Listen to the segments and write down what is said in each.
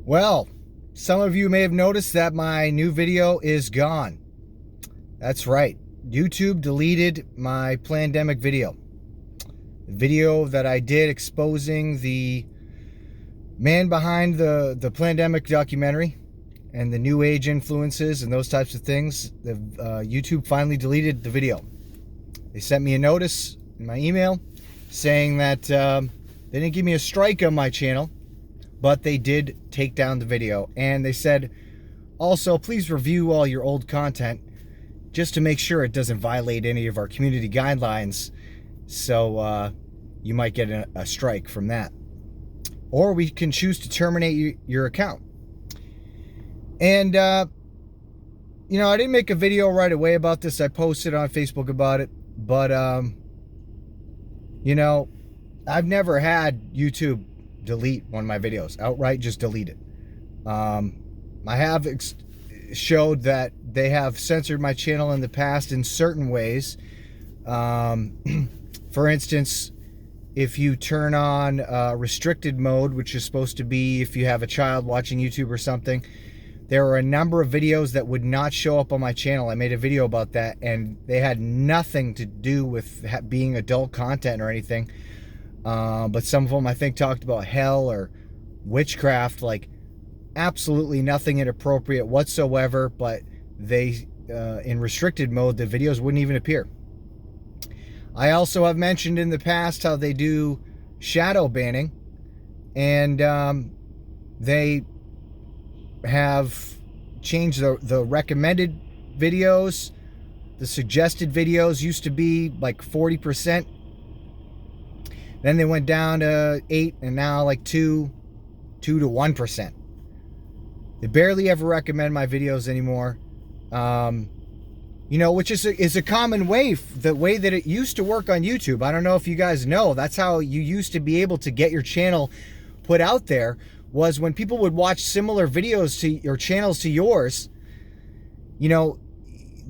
Well, some of you may have noticed that my new video is gone. That's right. YouTube deleted my pandemic video. The video that I did exposing the man behind the pandemic documentary and the new age influences and those types of things. YouTube finally deleted the video. They sent me a notice in my email saying that they didn't give me a strike on my channel, but they did take down the video. And they said, also, please review all your old content just to make sure it doesn't violate any of our community guidelines. So you might get a strike from that. Or we can choose to terminate your account. And, I didn't make a video right away about this. I posted on Facebook about it. But, I've never had YouTube delete one of my videos. Outright just delete it. I have showed that they have censored my channel in the past in certain ways. For instance, if you turn on restricted mode, which is supposed to be if you have a child watching YouTube or something, there are a number of videos that would not show up on my channel. I made a video about that, and they had nothing to do with being adult content or anything. But some of them, I think, talked about hell or witchcraft, like absolutely nothing inappropriate whatsoever. But they, in restricted mode, the videos wouldn't even appear. I also have mentioned in the past how they do shadow banning, and they have changed the recommended videos. The suggested videos used to be like 40%. Then they went down to 8%, and now like 2 to 1%. They barely ever recommend my videos anymore. Which is a common way, the way that it used to work on YouTube. I don't know if you guys know, that's how you used to be able to get your channel put out there, was when people would watch similar videos to your channels to yours,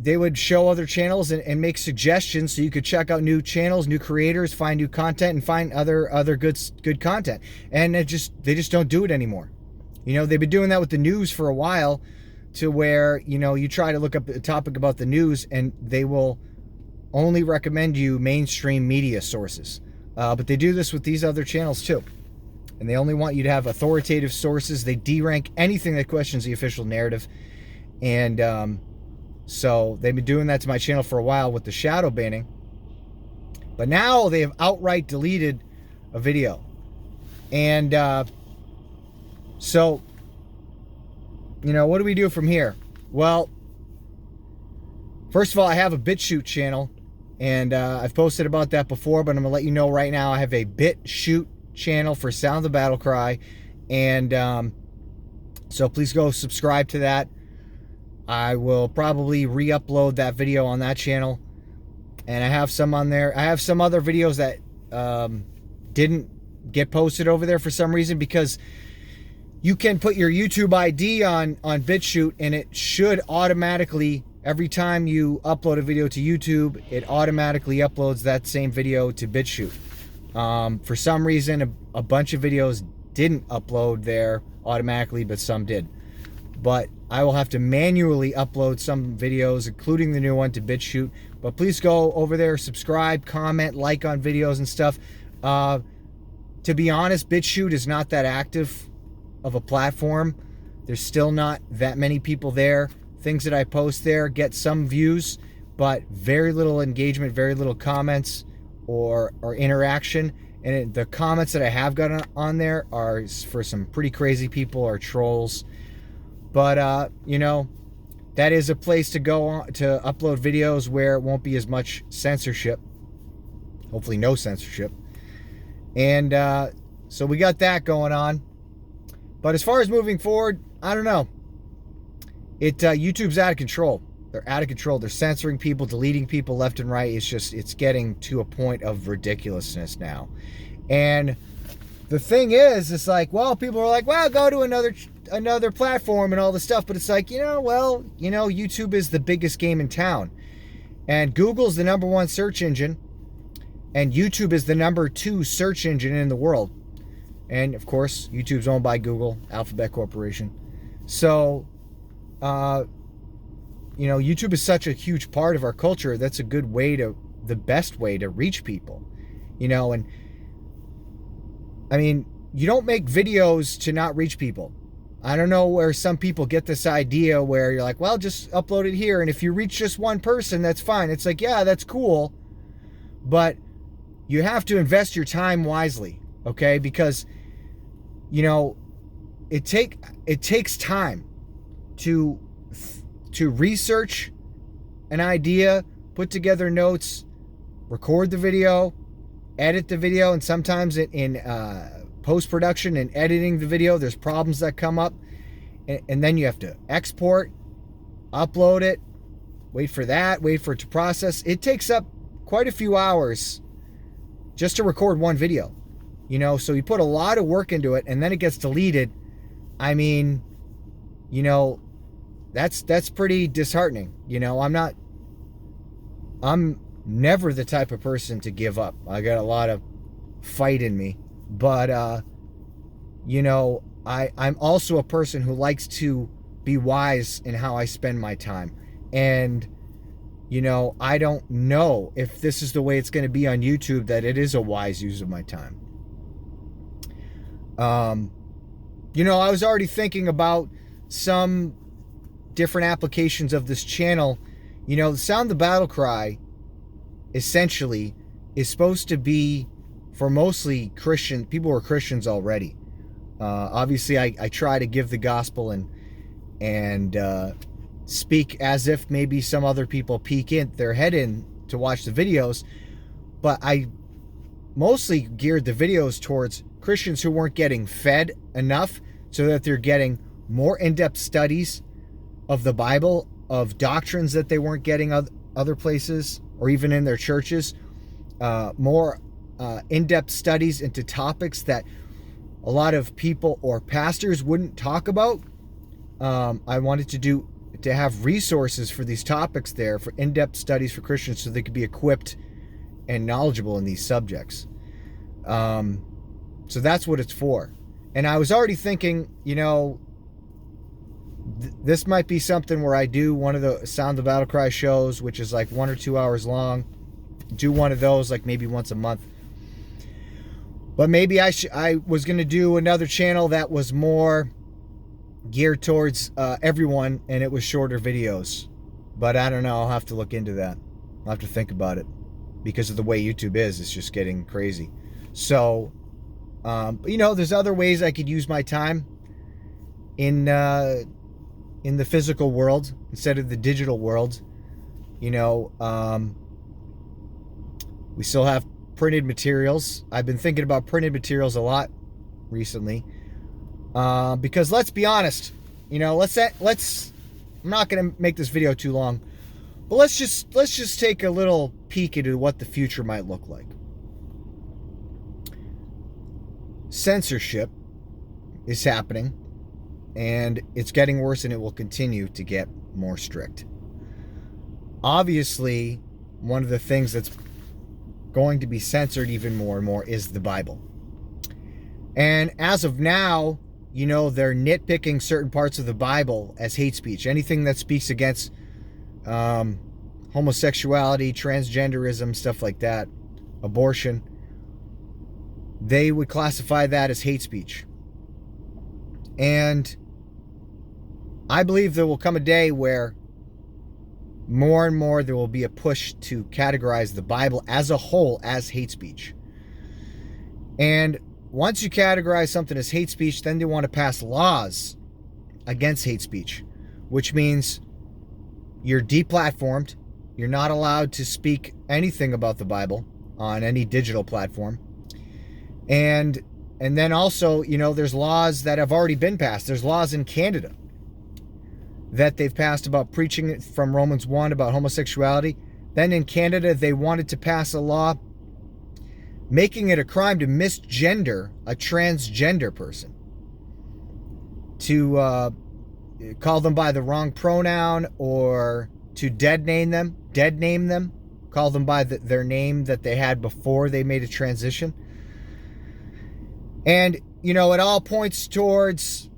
they would show other channels and make suggestions so you could check out new channels, new creators, find new content, and find other good content. And they just don't do it anymore. They've been doing that with the news for a while, to where, you try to look up a topic about the news and they will only recommend you mainstream media sources. But they do this with these other channels too. And they only want you to have authoritative sources. They derank anything that questions the official narrative. And so they've been doing that to my channel for a while with the shadow banning. But now they have outright deleted a video. And so, what do we do from here? Well, first of all, I have a BitChute channel. And I've posted about that before, but I'm going to let you know right now I have a BitChute channel for Sound the Battle Cry, and so please go subscribe to that. I will probably re-upload that video on that channel, and I have some on there. I have some other videos that didn't get posted over there for some reason, because you can put your YouTube ID on BitChute, and it should automatically, every time you upload a video to YouTube, it automatically uploads that same video to BitChute. For some reason, a bunch of videos didn't upload there automatically, but some did. But I will have to manually upload some videos, including the new one, to BitChute. But please go over there, subscribe, comment, like on videos and stuff. To be honest, BitChute is not that active of a platform. There's still not that many people there. Things that I post there get some views, but very little engagement, very little comments or interaction. And the comments that I have got on there are for some pretty crazy people or trolls. But that is a place to go on to upload videos where it won't be as much censorship. Hopefully no censorship. And so we got that going on. But as far as moving forward, I don't know. YouTube's out of control. They're out of control. They're censoring people, deleting people left and right. It's getting to a point of ridiculousness now. And the thing is, it's like, well, people are like, well, go to another platform and all this stuff. But it's like, YouTube is the biggest game in town. And Google's the #1 search engine. And YouTube is the #2 search engine in the world. And of course, YouTube's owned by Google, Alphabet Corporation. So, YouTube is such a huge part of our culture. That's a good way the best way to reach people, and I mean, you don't make videos to not reach people. I don't know where some people get this idea where you're like, well, just upload it here. And if you reach just one person, that's fine. It's like, yeah, that's cool. But you have to invest your time wisely, okay? Because, it takes time to research an idea, put together notes, record the video, edit the video, and sometimes in post-production and editing the video, there's problems that come up, and then you have to export, upload it, wait for it to process. It takes up quite a few hours just to record one video, so you put a lot of work into it, and then it gets deleted. I mean, that's pretty disheartening. I'm never the type of person to give up. I got a lot of fight in me, but I'm also a person who likes to be wise in how I spend my time. And I don't know if this is the way it's going to be on YouTube, that it is a wise use of my time. I was already thinking about some different applications of this channel. The Sound the Battle Cry essentially is supposed to be for mostly Christian people who are Christians already. Obviously, I try to give the gospel and speak as if maybe some other people peek their head in to watch the videos, but I mostly geared the videos towards Christians who weren't getting fed enough, so that they're getting more in-depth studies of the Bible, of doctrines that they weren't getting other places or even in their churches, more in-depth studies into topics that a lot of people or pastors wouldn't talk about. I wanted to have resources for these topics there, for in-depth studies for Christians, so they could be equipped and knowledgeable in these subjects. So that's what it's for. And I was already thinking, this might be something where I do one of the Sound the Battle Cry shows, which is like 1 or 2 hours long. Do one of those like maybe once a month. But maybe I was going to do another channel that was more geared towards everyone, and it was shorter videos. But I don't know. I'll have to look into that. I'll have to think about it, because of the way YouTube is. It's just getting crazy. So, there's other ways I could use my time in the physical world instead of the digital world. We still have printed materials. I've been thinking about printed materials a lot recently, because let's be honest, I'm not going to make this video too long, but let's just take a little peek into what the future might look like. Censorship is happening, and it's getting worse, and it will continue to get more strict. Obviously, one of the things that's going to be censored even more and more is the Bible. And as of now, they're nitpicking certain parts of the Bible as hate speech. Anything that speaks against homosexuality, transgenderism, stuff like that, abortion, they would classify that as hate speech. And I believe there will come a day where more and more there will be a push to categorize the Bible as a whole as hate speech. And once you categorize something as hate speech, then they want to pass laws against hate speech, which means you're deplatformed. You're not allowed to speak anything about the Bible on any digital platform. And then also, there's laws that have already been passed. There's laws in Canada that they've passed about preaching from Romans 1 about homosexuality. Then in Canada, they wanted to pass a law making it a crime to misgender a transgender person, to call them by the wrong pronoun, or to dead name them, call them by their name that they had before they made a transition. And it all points towards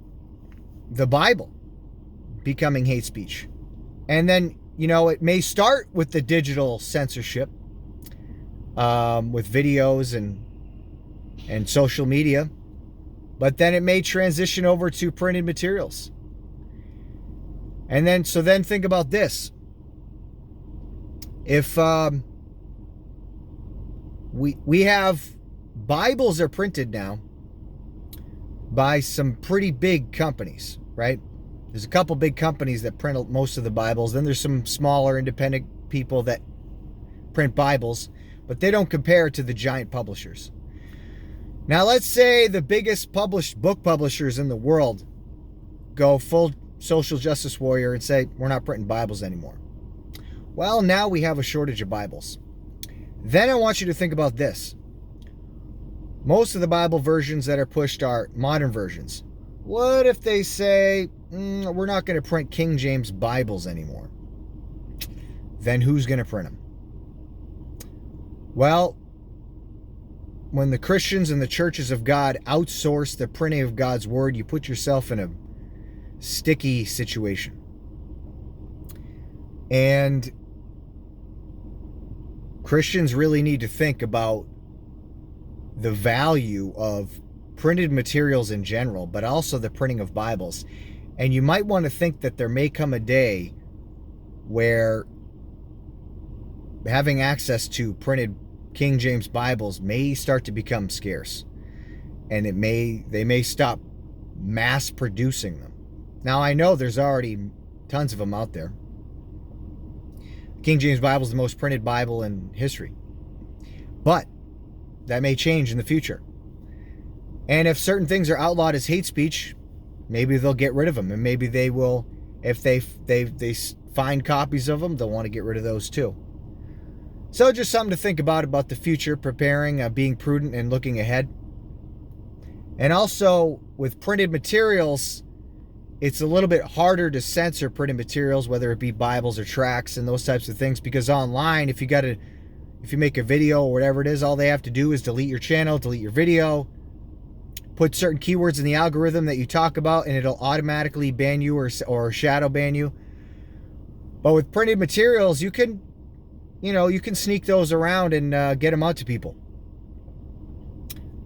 the Bible becoming hate speech. And then, it may start with the digital censorship, with videos and social media, but then it may transition over to printed materials. And then, think about this. If we have Bibles are printed now by some pretty big companies, right? There's a couple big companies that print most of the Bibles. Then there's some smaller independent people that print Bibles, but they don't compare to the giant publishers. Now, let's say the biggest book publishers in the world go full social justice warrior and say, we're not printing Bibles anymore. Well, now we have a shortage of Bibles. Then I want you to think about this. Most of the Bible versions that are pushed are modern versions. What if they say, we're not going to print King James Bibles anymore? Then who's going to print them? Well, when the Christians and the churches of God outsource the printing of God's word, you put yourself in a sticky situation. And Christians really need to think about the value of printed materials in general, but also the printing of Bibles. And you might want to think that there may come a day where having access to printed King James Bibles may start to become scarce, and they may stop mass producing them. Now, I know there's already tons of them out there. King James Bible is the most printed Bible in history, but that may change in the future. And if certain things are outlawed as hate speech, maybe they'll get rid of them, and maybe they will, if they find copies of them, they'll want to get rid of those too. So just something to think about the future, preparing, being prudent, and looking ahead. And also with printed materials, it's a little bit harder to censor printed materials, whether it be Bibles or tracts and those types of things, because online, if you make a video or whatever it is, all they have to do is delete your channel, delete your video, put certain keywords in the algorithm that you talk about, and it'll automatically ban you or shadow ban you. But with printed materials, you can sneak those around and get them out to people.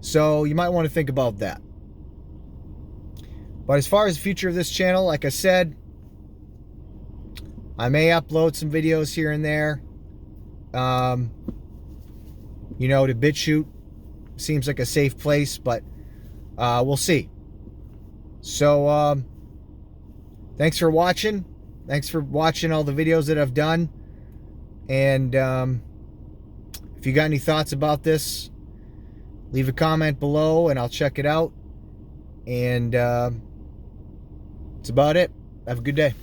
So you might want to think about that. But as far as the future of this channel, like I said, I may upload some videos here and there. To BitChute seems like a safe place, but we'll see. So thanks for watching. Thanks for watching all the videos that I've done. And if you got any thoughts about this, leave a comment below and I'll check it out. And that's about it. Have a good day.